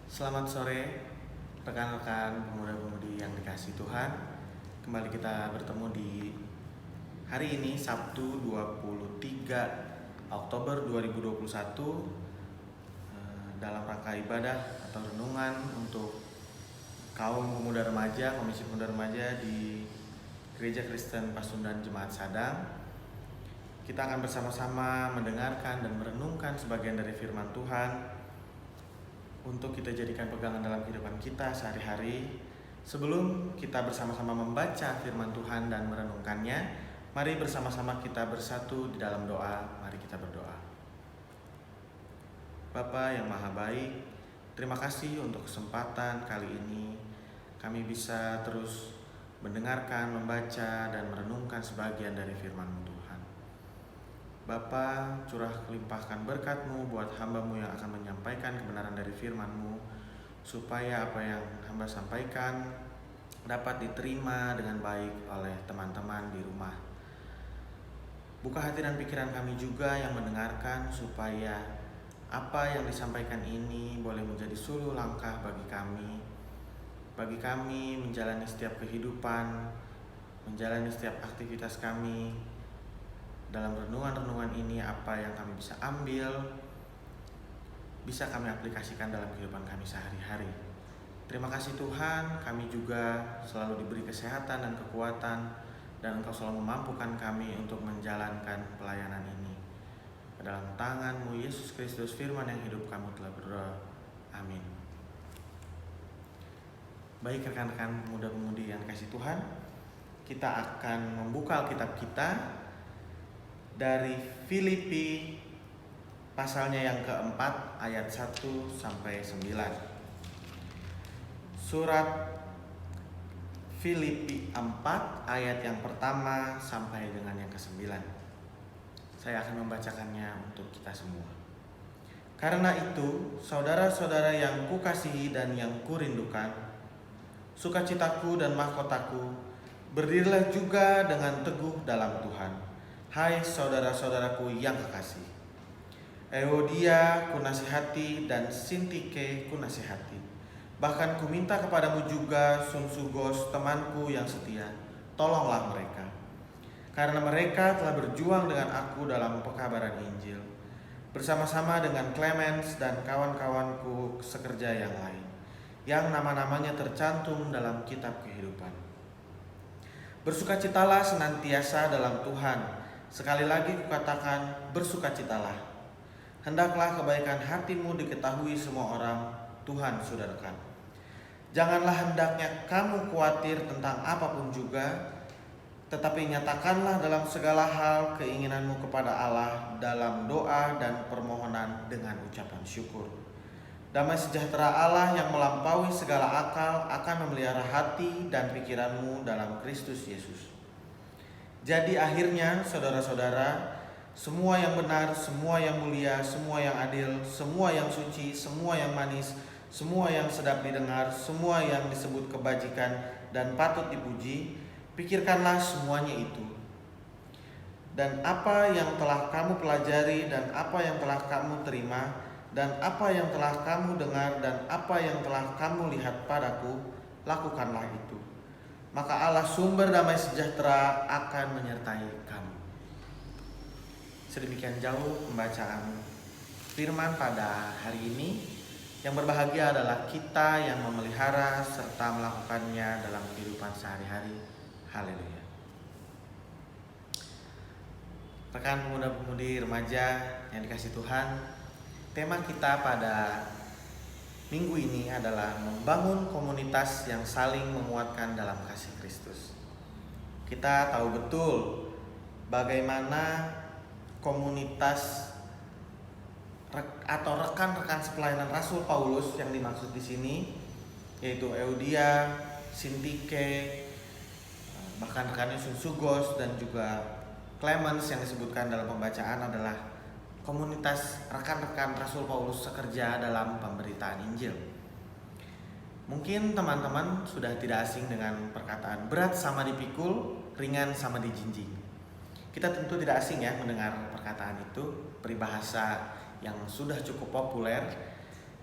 Selamat sore rekan-rekan pemuda-pemudi yang dikasihi Tuhan. Kembali kita bertemu di hari ini Sabtu 23 Oktober 2021 dalam rangka ibadah atau renungan untuk kaum pemuda remaja, Komisi Pemuda Remaja di Gereja Kristen Pasundan Jemaat Sadang. Kita akan bersama-sama mendengarkan dan merenungkan sebagian dari firman Tuhan untuk kita jadikan pegangan dalam kehidupan kita sehari-hari. Sebelum kita bersama-sama membaca firman Tuhan dan merenungkannya, mari bersama-sama kita bersatu di dalam doa. Mari kita berdoa. Bapa yang Maha Baik, terima kasih untuk kesempatan kali ini kami bisa terus mendengarkan, membaca, dan merenungkan sebagian dari firman Tuhan. Bapa, curah limpahkan berkat-Mu buat hamba-Mu yang akan menyampaikan kebenaran dari firman-Mu, supaya apa yang hamba sampaikan dapat diterima dengan baik oleh teman-teman di rumah. Buka hati dan pikiran kami juga yang mendengarkan, supaya apa yang disampaikan ini boleh menjadi suluh langkah bagi kami menjalani setiap kehidupan, menjalani setiap aktivitas kami. Dalam renungan-renungan ini, apa yang kami bisa ambil bisa kami aplikasikan dalam kehidupan kami sehari-hari. Terima kasih Tuhan, kami juga selalu diberi kesehatan dan kekuatan, dan Engkau selalu memampukan kami untuk menjalankan pelayanan ini. Ke dalam tangan-Mu Yesus Kristus, firman yang hidup, kami telah berdoa. Amin. Baik rekan-rekan pemuda-pemudi yang dikasihi Tuhan, kita akan membuka Alkitab kita dari Filipi pasalnya yang keempat ayat 1 sampai 9. Surat Filipi 4 ayat yang pertama sampai dengan yang ke-9. Saya akan membacakannya untuk kita semua. Karena itu, saudara-saudara yang kukasihi dan yang kurindukan, sukacitaku dan mahkotaku, berdirilah juga dengan teguh dalam Tuhan. Hai saudara-saudaraku yang kekasih, Euodia kunasihati dan Sintike kunasihati. Bahkan kuminta kepadamu juga Sunsugos temanku yang setia, tolonglah mereka. Karena mereka telah berjuang dengan aku dalam pekabaran Injil, bersama-sama dengan Clemens dan kawan-kawanku sekerja yang lain, yang nama-namanya tercantum dalam kitab kehidupan. Bersukacitalah senantiasa dalam Tuhan. Sekali lagi kukatakan, bersukacitalah. Hendaklah kebaikan hatimu diketahui semua orang, Tuhan sudah dekat. Janganlah hendaknya kamu khawatir tentang apapun juga, tetapi nyatakanlah dalam segala hal keinginanmu kepada Allah dalam doa dan permohonan dengan ucapan syukur. Damai sejahtera Allah yang melampaui segala akal akan memelihara hati dan pikiranmu dalam Kristus Yesus. Jadi akhirnya saudara-saudara, semua yang benar, semua yang mulia, semua yang adil, semua yang suci, semua yang manis, semua yang sedap didengar, semua yang disebut kebajikan dan patut dipuji, pikirkanlah semuanya itu. Dan apa yang telah kamu pelajari, dan apa yang telah kamu terima, dan apa yang telah kamu dengar, dan apa yang telah kamu lihat padaku, lakukanlah itu. Maka Allah sumber damai sejahtera akan menyertai kamu. Sedemikian jauh pembacaan firman pada hari ini. Yang berbahagia adalah kita yang memelihara serta melakukannya dalam kehidupan sehari-hari. Haleluya. Rekan pemuda-pemudi remaja yang dikasihi Tuhan, tema kita pada minggu ini adalah membangun komunitas yang saling menguatkan dalam kasih Kristus. Kita tahu betul bagaimana komunitas atau rekan-rekan sepelayanan Rasul Paulus yang dimaksud di sini, yaitu Euodia, Sintike, bahkan rekannya Sunsugos dan juga Clemens yang disebutkan dalam pembacaan adalah komunitas rekan-rekan Rasul Paulus sekerja dalam pemberitaan Injil. Mungkin teman-teman sudah tidak asing dengan perkataan berat sama dipikul, ringan sama dijinjing. Kita tentu tidak asing ya mendengar perkataan itu, peribahasa yang sudah cukup populer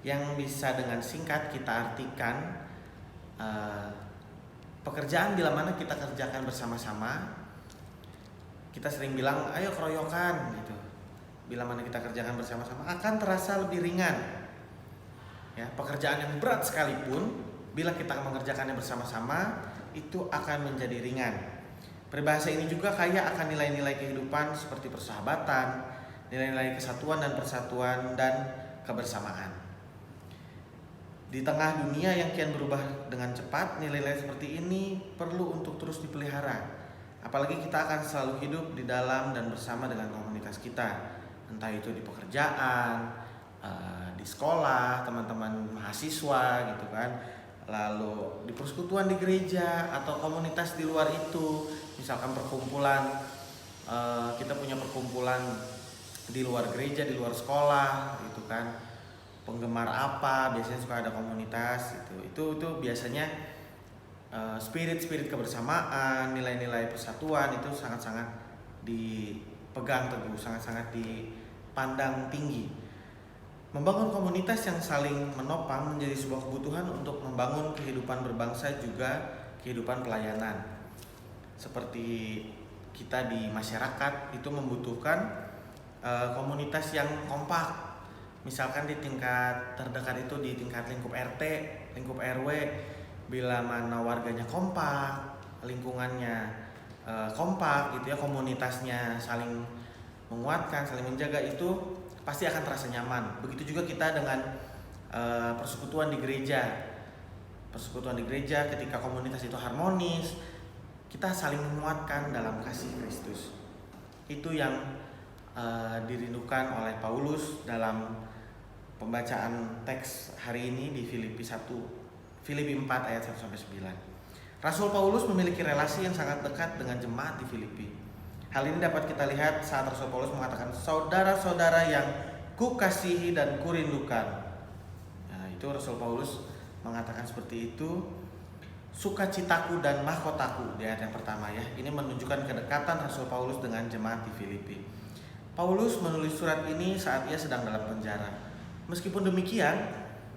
yang bisa dengan singkat kita artikan pekerjaan bila mana kita kerjakan bersama-sama. Kita sering bilang ayo keroyokan gitu. Bila mana kita kerjakan bersama-sama akan terasa lebih ringan. Ya, pekerjaan yang berat sekalipun bila kita mengerjakannya bersama-sama itu akan menjadi ringan. Peribahasa ini juga kaya akan nilai-nilai kehidupan seperti persahabatan, nilai-nilai kesatuan dan persatuan dan kebersamaan. Di tengah dunia yang kian berubah dengan cepat, nilai-nilai seperti ini perlu untuk terus dipelihara. Apalagi kita akan selalu hidup di dalam dan bersama dengan komunitas kita. Entah itu di pekerjaan, di sekolah, teman-teman mahasiswa gitu kan. Lalu di persekutuan di gereja atau komunitas di luar itu. Misalkan perkumpulan, kita punya perkumpulan di luar gereja, di luar sekolah gitu kan. Penggemar apa, biasanya suka ada komunitas itu biasanya spirit kebersamaan, nilai-nilai persatuan itu sangat-sangat dipegang teguh, sangat-sangat dipandang tinggi. Membangun komunitas yang saling menopang menjadi sebuah kebutuhan untuk membangun kehidupan berbangsa, juga kehidupan pelayanan. Seperti kita di masyarakat itu membutuhkan komunitas yang kompak. Misalkan di tingkat terdekat itu di tingkat lingkup RT, lingkup RW, bila mana warganya kompak, lingkungannya kompak gitu ya, komunitasnya saling menguatkan, saling menjaga, itu pasti akan terasa nyaman. Begitu juga kita dengan persekutuan di gereja. Persekutuan di gereja ketika komunitas itu harmonis, kita saling menguatkan dalam kasih Kristus. Itu yang dirindukan oleh Paulus dalam pembacaan teks hari ini di Filipi 4 ayat 1-9. Rasul Paulus memiliki relasi yang sangat dekat dengan jemaat di Filipi. Hal ini dapat kita lihat saat Rasul Paulus mengatakan, saudara-saudara yang kukasihi dan kurindukan. Nah, itu Rasul Paulus mengatakan seperti itu. Sukacitaku dan mahkotaku di ayat yang pertama ya. Ini menunjukkan kedekatan Rasul Paulus dengan jemaat di Filipi. Paulus menulis surat ini saat ia sedang dalam penjara. Meskipun demikian,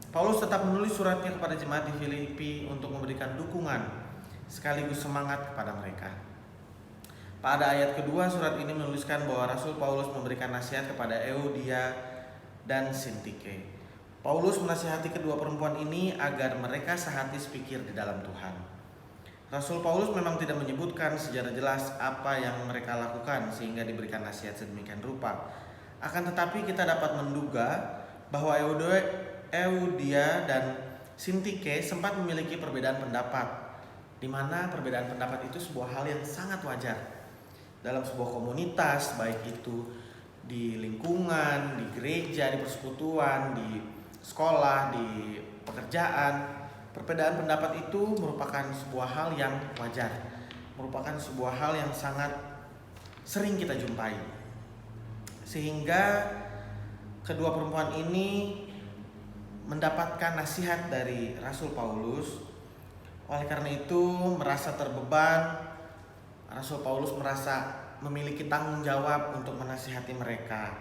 Paulus tetap menulis suratnya kepada jemaat di Filipi untuk memberikan dukungan sekaligus semangat kepada mereka. Pada ayat kedua surat ini menuliskan bahwa Rasul Paulus memberikan nasihat kepada Euodia dan Sintike. Paulus menasihati kedua perempuan ini agar mereka sehati sepikir di dalam Tuhan. Rasul Paulus memang tidak menyebutkan secara jelas apa yang mereka lakukan sehingga diberikan nasihat sedemikian rupa. Akan tetapi kita dapat menduga bahwa Euodia dan Sintike sempat memiliki perbedaan pendapat, di mana perbedaan pendapat itu sebuah hal yang sangat wajar dalam sebuah komunitas, baik itu di lingkungan, di gereja, di persekutuan, di sekolah, di pekerjaan. Perbedaan pendapat itu merupakan sebuah hal yang wajar, merupakan sebuah hal yang sangat sering kita jumpai. Sehingga kedua perempuan ini mendapatkan nasihat dari Rasul Paulus. Oleh karena itu merasa terbeban, Rasul Paulus merasa memiliki tanggung jawab untuk menasihati mereka.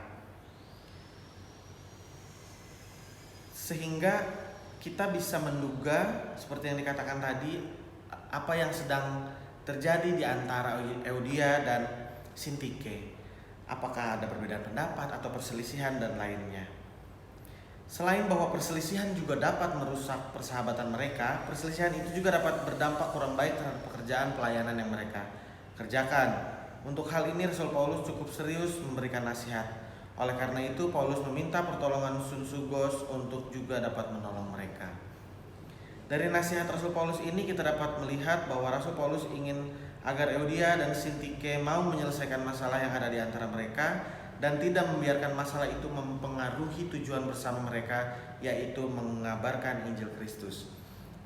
Sehingga kita bisa menduga seperti yang dikatakan tadi, apa yang sedang terjadi di antara Euodia dan Sintike. Apakah ada perbedaan pendapat atau perselisihan dan lainnya. Selain bahwa perselisihan juga dapat merusak persahabatan mereka, perselisihan itu juga dapat berdampak kurang baik terhadap pekerjaan pelayanan yang mereka kerjakan. Untuk hal ini Rasul Paulus cukup serius memberikan nasihat. Oleh karena itu Paulus meminta pertolongan Sunsugos untuk juga dapat menolong mereka. Dari nasihat Rasul Paulus ini kita dapat melihat bahwa Rasul Paulus ingin agar Euodia dan Sintike mau menyelesaikan masalah yang ada di antara mereka dan tidak membiarkan masalah itu mempengaruhi tujuan bersama mereka, yaitu mengabarkan Injil Kristus.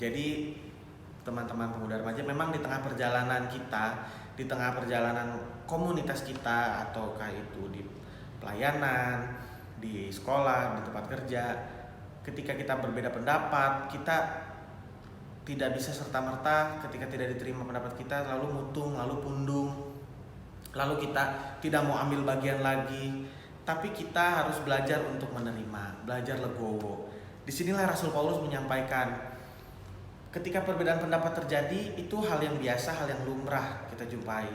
Jadi teman-teman pemuda remaja, memang di tengah perjalanan kita, di tengah perjalanan komunitas kita, ataukah itu di pelayanan, di sekolah, di tempat kerja, ketika kita berbeda pendapat, kita tidak bisa serta-merta ketika tidak diterima pendapat kita lalu mutung, lalu pundung, lalu kita tidak mau ambil bagian lagi. Tapi kita harus belajar untuk menerima, belajar legowo. Disinilah Rasul Paulus menyampaikan, ketika perbedaan pendapat terjadi, itu hal yang biasa, hal yang lumrah kita jumpai.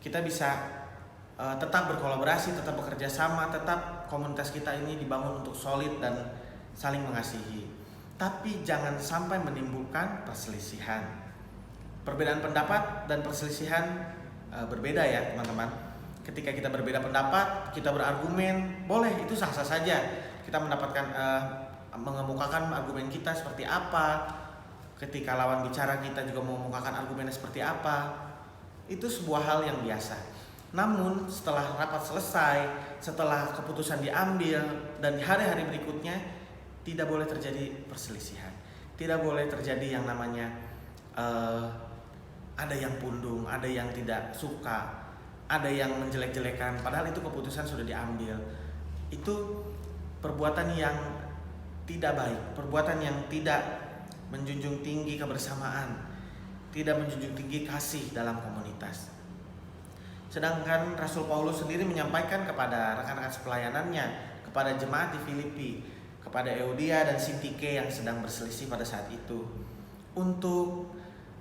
Kita bisa tetap berkolaborasi, tetap bekerja sama, tetap komunitas kita ini dibangun untuk solid dan saling mengasihi. Tapi jangan sampai menimbulkan perselisihan. Perbedaan pendapat dan perselisihan berbeda ya teman-teman. Ketika kita berbeda pendapat, kita berargumen, boleh, itu sah-sah saja. Kita mendapatkan mengemukakan argumen kita seperti apa. Ketika lawan bicara kita juga mengemukakan argumennya seperti apa. Itu sebuah hal yang biasa. Namun setelah rapat selesai, setelah keputusan diambil, dan di hari-hari berikutnya tidak boleh terjadi perselisihan. Tidak boleh terjadi yang namanya ada yang pundung, ada yang tidak suka, ada yang menjelek-jelekan, padahal itu keputusan sudah diambil. Itu perbuatan yang tidak baik, perbuatan yang tidak menjunjung tinggi kebersamaan, tidak menjunjung tinggi kasih dalam komunitas. Sedangkan Rasul Paulus sendiri menyampaikan kepada rekan-rekan sepelayanannya, kepada jemaat di Filipi, kepada Euodia dan Sintike yang sedang berselisih pada saat itu, untuk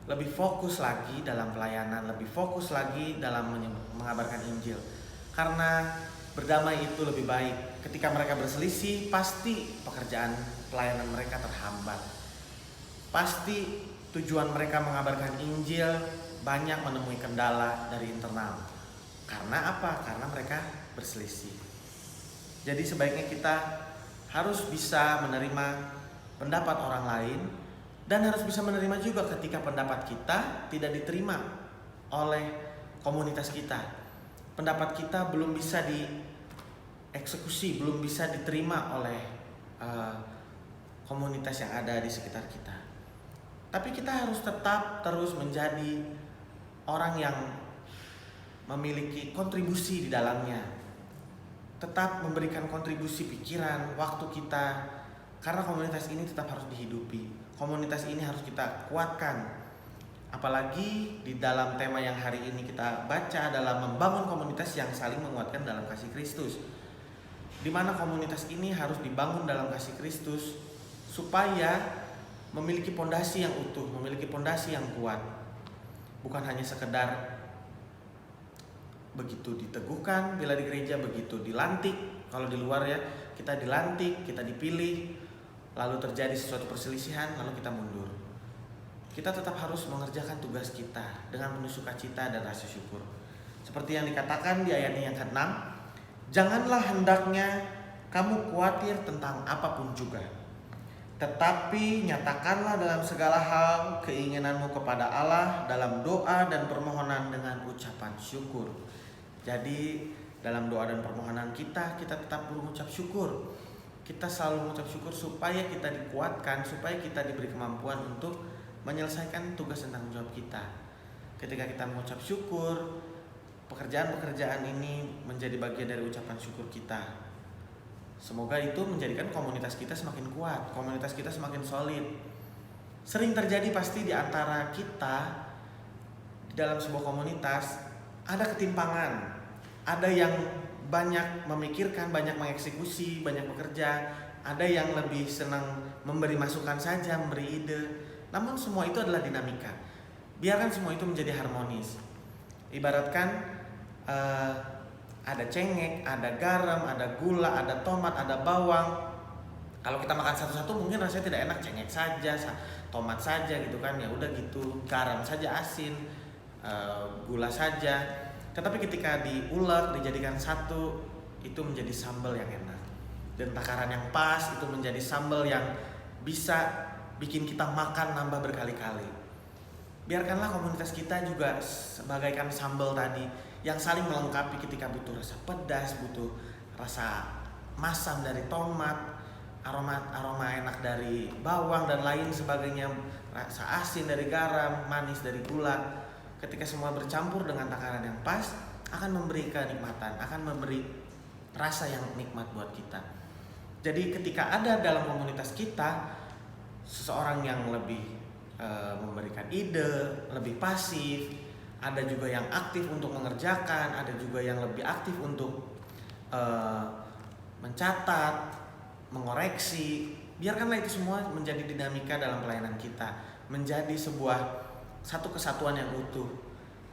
lebih fokus lagi dalam pelayanan, lebih fokus lagi dalam mengabarkan Injil. Karena berdamai itu lebih baik. Ketika mereka berselisih, pasti pekerjaan pelayanan mereka terhambat. Pasti tujuan mereka mengabarkan Injil banyak menemui kendala dari internal. Karena apa? Karena mereka berselisih. Jadi sebaiknya kita harus bisa menerima pendapat orang lain, dan harus bisa menerima juga ketika pendapat kita tidak diterima oleh komunitas kita. Pendapat kita belum bisa dieksekusi, belum bisa diterima oleh komunitas yang ada di sekitar kita. Tapi kita harus tetap terus menjadi orang yang memiliki kontribusi di dalamnya. Tetap memberikan kontribusi pikiran, waktu kita, karena komunitas ini tetap harus dihidupi. Komunitas ini harus kita kuatkan. Apalagi di dalam tema yang hari ini kita baca adalah membangun komunitas yang saling menguatkan dalam kasih Kristus. Di mana komunitas ini harus dibangun dalam kasih Kristus supaya memiliki pondasi yang utuh, memiliki pondasi yang kuat. Bukan hanya sekedar begitu diteguhkan bila di gereja, begitu dilantik, kalau di luar ya, kita dilantik, kita dipilih, lalu terjadi sesuatu perselisihan, lalu kita mundur. Kita tetap harus mengerjakan tugas kita dengan penuh sukacita dan rasa syukur. Seperti yang dikatakan di ayat yang ke-6, janganlah hendaknya kamu khawatir tentang apapun juga, tetapi nyatakanlah dalam segala hal keinginanmu kepada Allah dalam doa dan permohonan dengan ucapan syukur. Jadi dalam doa dan permohonan kita tetap berucap syukur. Kita selalu mengucap syukur supaya kita dikuatkan, supaya kita diberi kemampuan untuk menyelesaikan tugas dan tanggung jawab kita. Ketika kita mengucap syukur, pekerjaan-pekerjaan ini menjadi bagian dari ucapan syukur kita. Semoga itu menjadikan komunitas kita semakin kuat, komunitas kita semakin solid. Sering terjadi pasti di antara kita di dalam sebuah komunitas ada ketimpangan. Ada yang banyak memikirkan, banyak mengeksekusi, banyak bekerja. Ada yang lebih senang memberi masukan saja, memberi ide. Namun semua itu adalah dinamika. Biarkan semua itu menjadi harmonis. Ibaratkan ada cengek, ada garam, ada gula, ada tomat, ada bawang. Kalau kita makan satu-satu mungkin rasanya tidak enak, cengek saja, tomat saja gitu kan, ya udah gitu, garam saja asin, gula saja. Tetapi ketika diulek, dijadikan satu, itu menjadi sambal yang enak. Dan takaran yang pas itu menjadi sambal yang bisa bikin kita makan nambah berkali-kali. Biarkanlah komunitas kita juga sebagaikan sambal tadi, yang saling melengkapi ketika butuh rasa pedas, butuh rasa masam dari tomat, aroma enak dari bawang dan lain sebagainya, rasa asin dari garam, manis dari gula. Ketika semua bercampur dengan takaran yang pas, akan memberi kenikmatan, akan memberi rasa yang nikmat buat kita. Jadi ketika ada dalam komunitas kita seseorang yang lebih memberikan ide, lebih pasif, ada juga yang aktif untuk mengerjakan, ada juga yang lebih aktif untuk mencatat, mengoreksi, Biarkanlah itu semua menjadi dinamika dalam pelayanan kita, menjadi satu kesatuan yang utuh.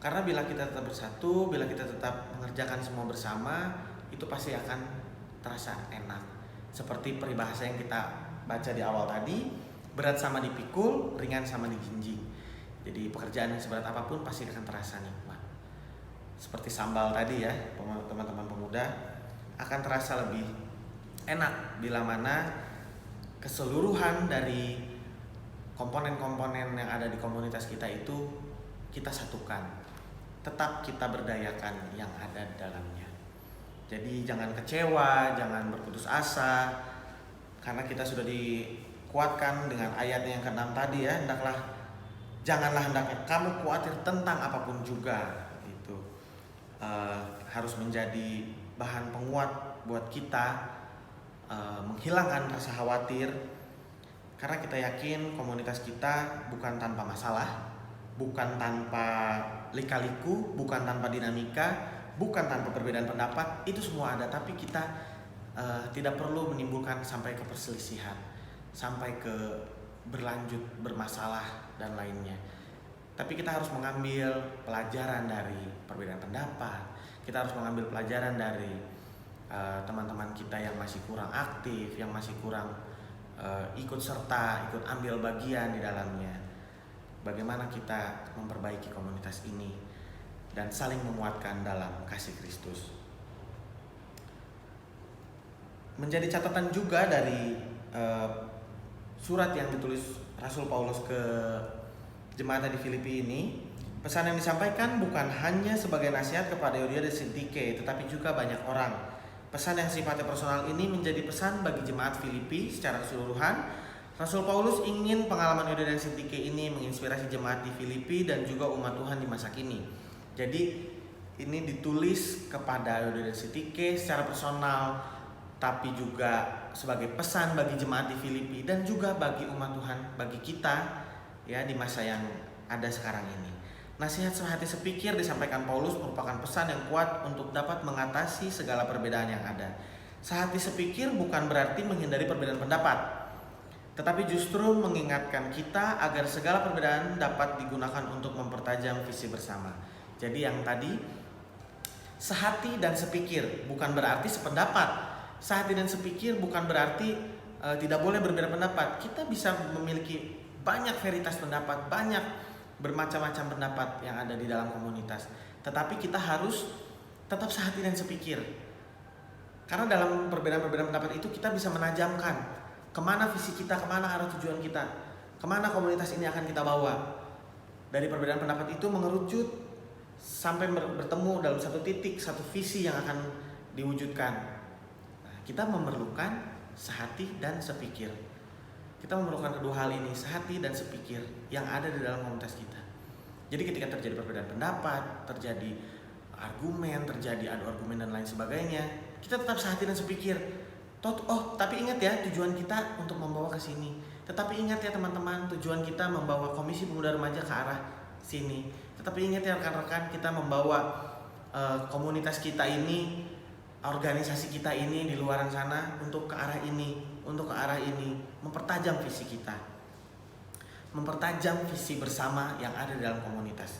Karena bila kita tetap bersatu, bila kita tetap mengerjakan semua bersama, itu pasti akan terasa enak. Seperti peribahasa yang kita baca di awal tadi, berat sama dipikul, ringan sama dijinjing. Jadi pekerjaan yang seberat apapun pasti akan terasa nikmat. Seperti sambal tadi ya, teman-teman pemuda, akan terasa lebih enak bila mana keseluruhan dari komponen-komponen yang ada di komunitas kita itu kita satukan. Tetap kita berdayakan yang ada di dalamnya. Jadi jangan kecewa, jangan berputus asa, karena kita sudah dikuatkan dengan ayatnya yang ke-6 tadi ya, hendaknya kamu khawatir tentang apapun juga. Itu harus menjadi bahan penguat buat kita, menghilangkan rasa khawatir, karena kita yakin komunitas kita bukan tanpa masalah, bukan tanpa lika-liku, bukan tanpa dinamika, bukan tanpa perbedaan pendapat. Itu semua ada, tapi kita tidak perlu menimbulkan sampai ke perselisihan, sampai ke berlanjut bermasalah dan lainnya. Tapi kita harus mengambil pelajaran dari perbedaan pendapat. Kita harus mengambil pelajaran dari teman-teman kita yang masih kurang aktif, yang masih kurang ikut serta, ikut ambil bagian di dalamnya. Bagaimana kita memperbaiki komunitas ini dan saling menguatkan dalam kasih Kristus. Menjadi catatan juga dari surat yang ditulis Rasul Paulus ke jemaat di Filipi ini, pesan yang disampaikan bukan hanya sebagai nasihat kepada Euodia dan Sintike, tetapi juga banyak orang. Pesan yang sifatnya personal ini menjadi pesan bagi jemaat Filipi secara keseluruhan. Rasul Paulus ingin pengalaman Euodia dan Sintike ini menginspirasi jemaat di Filipi dan juga umat Tuhan di masa kini. Jadi ini ditulis kepada Euodia dan Sintike secara personal, tapi juga sebagai pesan bagi jemaat di Filipi dan juga bagi umat Tuhan, bagi kita ya di masa yang ada sekarang ini. Nasihat sehati sepikir disampaikan Paulus merupakan pesan yang kuat untuk dapat mengatasi segala perbedaan yang ada. Sehati sepikir bukan berarti menghindari perbedaan pendapat, tetapi justru mengingatkan kita agar segala perbedaan dapat digunakan untuk mempertajam visi bersama. Jadi yang tadi, sehati dan sepikir bukan berarti sependapat. Sehati dan sepikir bukan berarti tidak boleh berbeda pendapat. Kita bisa memiliki banyak varietas pendapat, banyak bermacam-macam pendapat yang ada di dalam komunitas. Tetapi kita harus tetap sehati dan sepikir. Karena dalam perbedaan-perbedaan pendapat itu kita bisa menajamkan kemana visi kita, kemana arah tujuan kita, kemana komunitas ini akan kita bawa. Dari perbedaan pendapat itu mengerucut sampai bertemu dalam satu titik, satu visi yang akan diwujudkan. Nah, kita memerlukan sehati dan sepikir. Kita memerlukan kedua hal ini, sehati dan sepikir, yang ada di dalam komunitas kita. Jadi ketika terjadi perbedaan pendapat, terjadi argumen, terjadi adu argumen dan lain sebagainya, kita tetap sehati dan sepikir. Tapi ingat ya, tujuan kita untuk membawa ke sini. Tetapi ingat ya teman-teman, tujuan kita membawa Komisi Pemuda Remaja ke arah sini. Tetapi ingat ya rekan-rekan, kita membawa komunitas kita ini, organisasi kita ini di luaran sana untuk ke arah ini, untuk ke arah ini, mempertajam visi kita, mempertajam visi bersama yang ada di dalam komunitas.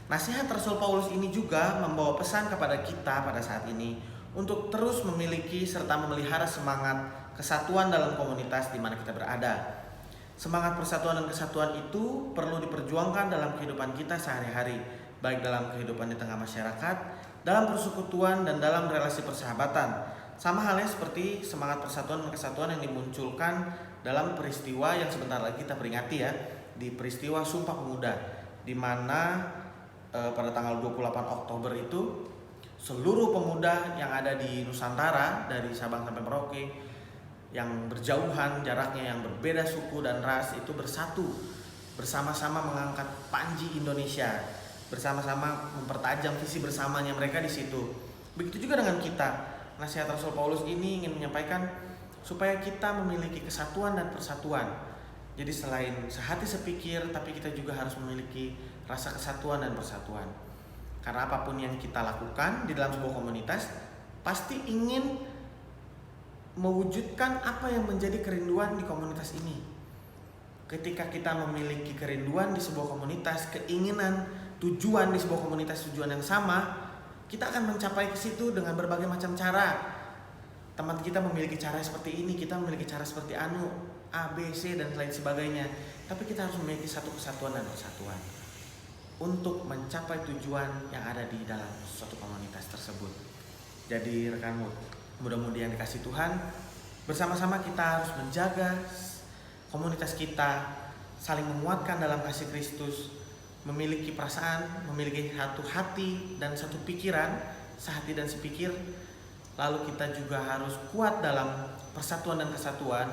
Nasihat Rasul Paulus ini juga membawa pesan kepada kita pada saat ini untuk terus memiliki serta memelihara semangat kesatuan dalam komunitas di mana kita berada. Semangat persatuan dan kesatuan itu perlu diperjuangkan dalam kehidupan kita sehari-hari, baik dalam kehidupan di tengah masyarakat, dalam persekutuan dan dalam relasi persahabatan. Sama halnya seperti semangat persatuan dan kesatuan yang dimunculkan dalam peristiwa yang sebentar lagi kita peringati ya, di peristiwa Sumpah Pemuda, di mana pada tanggal 28 Oktober itu seluruh pemuda yang ada di Nusantara dari Sabang sampai Merauke yang berjauhan jaraknya, yang berbeda suku dan ras itu bersatu bersama-sama mengangkat panji Indonesia, bersama-sama mempertajam visi bersamanya mereka di situ. Begitu juga dengan kita. Nasihat Rasul Paulus ini ingin menyampaikan supaya kita memiliki kesatuan dan persatuan. Jadi selain sehati sepikir, tapi kita juga harus memiliki rasa kesatuan dan persatuan. Karena apapun yang kita lakukan di dalam sebuah komunitas pasti ingin mewujudkan apa yang menjadi kerinduan di komunitas ini. Ketika kita memiliki kerinduan di sebuah komunitas, keinginan, tujuan di sebuah komunitas, tujuan yang sama, kita akan mencapai ke situ dengan berbagai macam cara. Teman kita memiliki cara seperti ini, kita memiliki cara seperti A, B, C dan lain sebagainya. Tapi kita harus memiliki satu kesatuan dan persatuan untuk mencapai tujuan yang ada di dalam suatu komunitas tersebut. Jadi rekanmu, mudah-mudahan dikasih Tuhan, bersama-sama kita harus menjaga komunitas kita, saling menguatkan dalam kasih Kristus, memiliki perasaan, memiliki satu hati dan satu pikiran, sehati dan sepikir. Lalu kita juga harus kuat dalam persatuan dan kesatuan,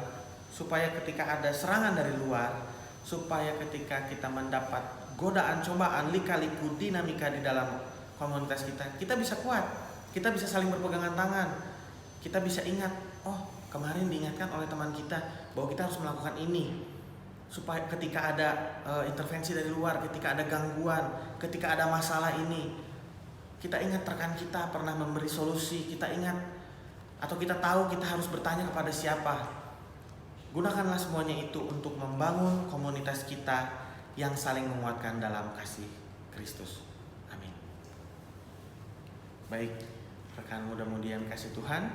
supaya ketika ada serangan dari luar, supaya ketika kita mendapat godaan, cobaan, lika-liku, dinamika di dalam komunitas kita bisa kuat, kita bisa saling berpegangan tangan, kita bisa ingat, oh kemarin diingatkan oleh teman kita bahwa kita harus melakukan ini, supaya ketika ada intervensi dari luar, ketika ada gangguan, ketika ada masalah ini, kita ingat rekan kita pernah memberi solusi, kita ingat atau kita tahu kita harus bertanya kepada siapa. Gunakanlah semuanya itu untuk membangun komunitas kita yang saling menguatkan dalam kasih Kristus. Amin. Baik, rekan mudah-mudahan kasih Tuhan,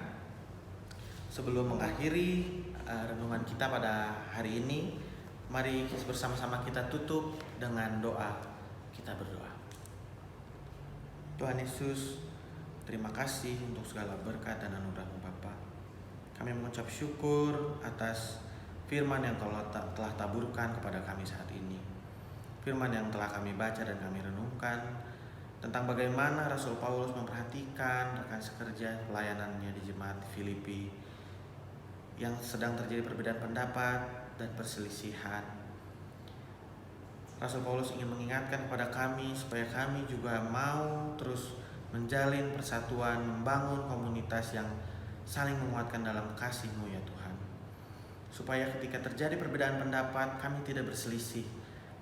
sebelum mengakhiri renungan kita pada hari ini, mari bersama-sama kita tutup dengan doa. Kita berdoa. Tuhan Yesus, terima kasih untuk segala berkat dan anugerah-Mu Bapa. Kami mengucap syukur atas firman yang telah taburkan kepada kami saat ini. Firman yang telah kami baca dan kami renungkan tentang bagaimana Rasul Paulus memperhatikan rekan sekerja pelayanannya di jemaat Filipi yang sedang terjadi perbedaan pendapat dan perselisihan. Rasul Paulus ingin mengingatkan kepada kami supaya kami juga mau terus menjalin persatuan, membangun komunitas yang saling menguatkan dalam kasih-Mu ya Tuhan. Supaya ketika terjadi perbedaan pendapat, kami tidak berselisih,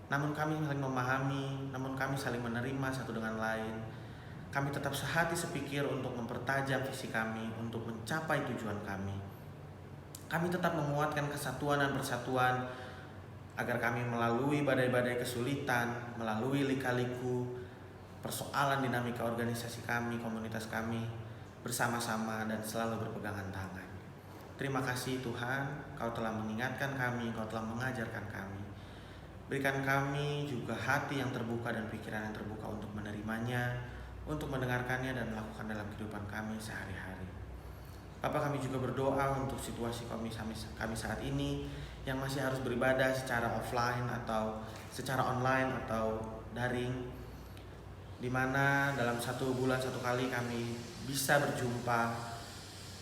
namun kami saling memahami, namun kami saling menerima satu dengan lain. Kami tetap sehati sepikir untuk mempertajam visi kami, untuk mencapai tujuan kami. Kami tetap menguatkan kesatuan dan persatuan, agar kami melalui badai-badai kesulitan, melalui lika-liku, persoalan dinamika organisasi kami, komunitas kami, bersama-sama dan selalu berpegangan tangan. Terima kasih Tuhan, Kau telah mengingatkan kami, Kau telah mengajarkan kami. Berikan kami juga hati yang terbuka dan pikiran yang terbuka untuk menerimanya, untuk mendengarkannya dan melakukan dalam kehidupan kami sehari-hari. Bapak, kami juga berdoa untuk situasi kami saat ini yang masih harus beribadah secara offline atau secara online atau daring, di mana dalam 1 bulan 1 kali kami bisa berjumpa.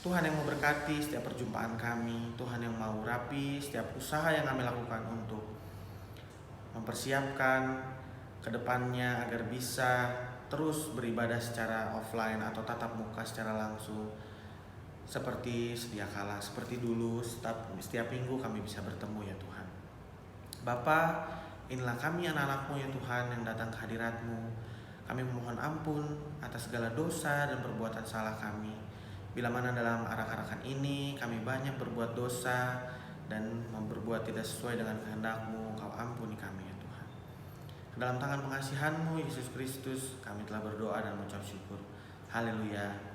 Tuhan yang memberkati setiap perjumpaan kami, Tuhan yang mau rapi setiap usaha yang kami lakukan untuk mempersiapkan ke depannya agar bisa terus beribadah secara offline atau tatap muka secara langsung seperti sedia kala, seperti dulu. Setiap minggu kami bisa bertemu ya Tuhan. Bapa, inilah kami anak-anak-Mu ya Tuhan yang datang ke hadirat-Mu. Kami memohon ampun atas segala dosa dan perbuatan salah kami. Bila mana dalam arak-arakan ini kami banyak berbuat dosa dan berbuat tidak sesuai dengan kehendak-Mu, Kau ampuni kami ya Tuhan. Dalam tangan pengasihan-Mu Yesus Kristus kami telah berdoa dan mengucap syukur. Haleluya.